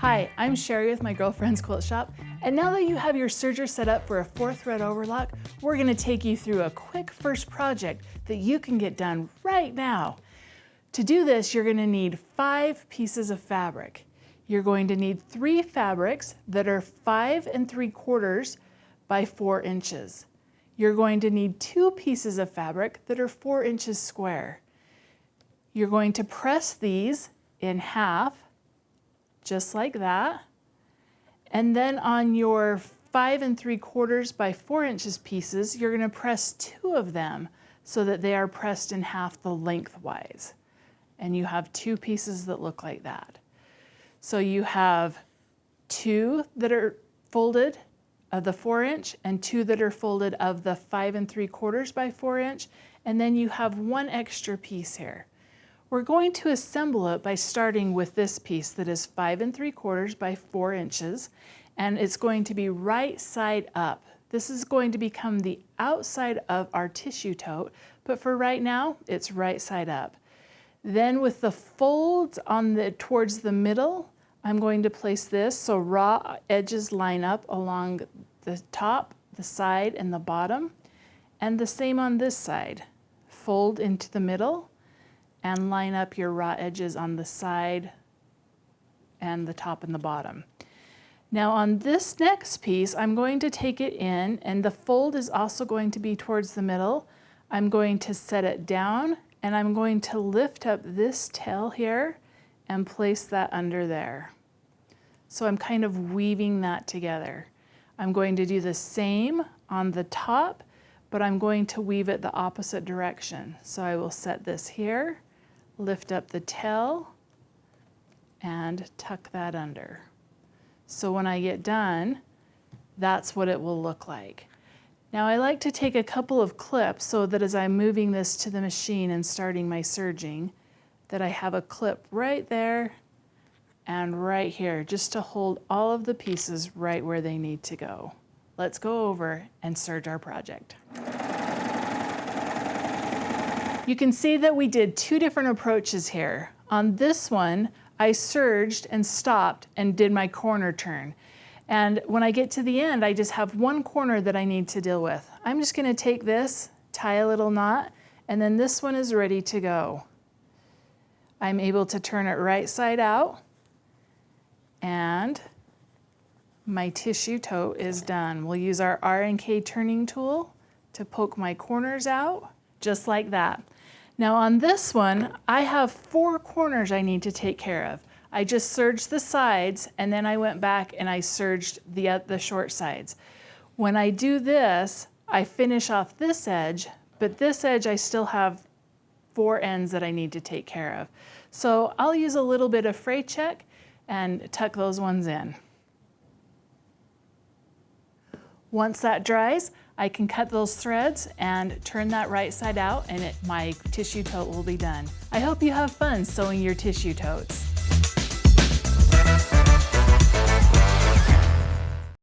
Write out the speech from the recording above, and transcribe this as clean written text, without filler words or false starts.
Hi, I'm Cheri with my girlfriend's quilt shop, and now that you have your serger set up for a 4-thread overlock, we're going to take you through a quick first project that you can get done right now. To do this, you're going to need 5 pieces of fabric. You're going to need 3 fabrics that are 5 3/4 by 4 inches. You're going to need 2 pieces of fabric that are 4 inches square. You're going to press these in half, just like that. And then on your 5 3/4 by 4 inches pieces, you're going to press 2 of them so that they are pressed in half the lengthwise. And you have 2 pieces that look like that. So you have 2 that are folded of the 4 inch and 2 that are folded of the 5 3/4 by 4 inch. And then you have 1 extra piece here. We're going to assemble it by starting with this piece that is 5 3/4 by 4 inches, and it's going to be right side up. This is going to become the outside of our tissue tote, but for right now, it's right side up. Then with the folds on towards the middle, I'm going to place this so raw edges line up along the top, the side, and the bottom. And the same on this side. Fold into the middle and line up your raw edges on the side and the top and the bottom. Now on this next piece, I'm going to take it in, and the fold is also going to be towards the middle. I'm going to set it down, and I'm going to lift up this tail here and place that under there. So I'm kind of weaving that together. I'm going to do the same on the top, but I'm going to weave it the opposite direction. So I will set this here, lift up the tail, and tuck that under. So when I get done, that's what it will look like. Now I like to take a couple of clips so that as I'm moving this to the machine and starting my serging, that I have a clip right there and right here, just to hold all of the pieces right where they need to go. Let's go over and serge our project. You can see that we did 2 different approaches here. On this one, I serged and stopped and did my corner turn. And when I get to the end, I just have 1 corner that I need to deal with. I'm just going to take this, tie a little knot, and then this one is ready to go. I'm able to turn it right side out, and my tissue tote is done. We'll use our R&K turning tool to poke my corners out, just like that. Now on this one, I have 4 corners I need to take care of. I just serged the sides, and then I went back and I serged the short sides. When I do this, I finish off this edge, but this edge I still have 4 ends that I need to take care of. So I'll use a little bit of Fray Check and tuck those ones in. Once that dries, I can cut those threads and turn that right side out, and my tissue tote will be done. I hope you have fun sewing your tissue totes.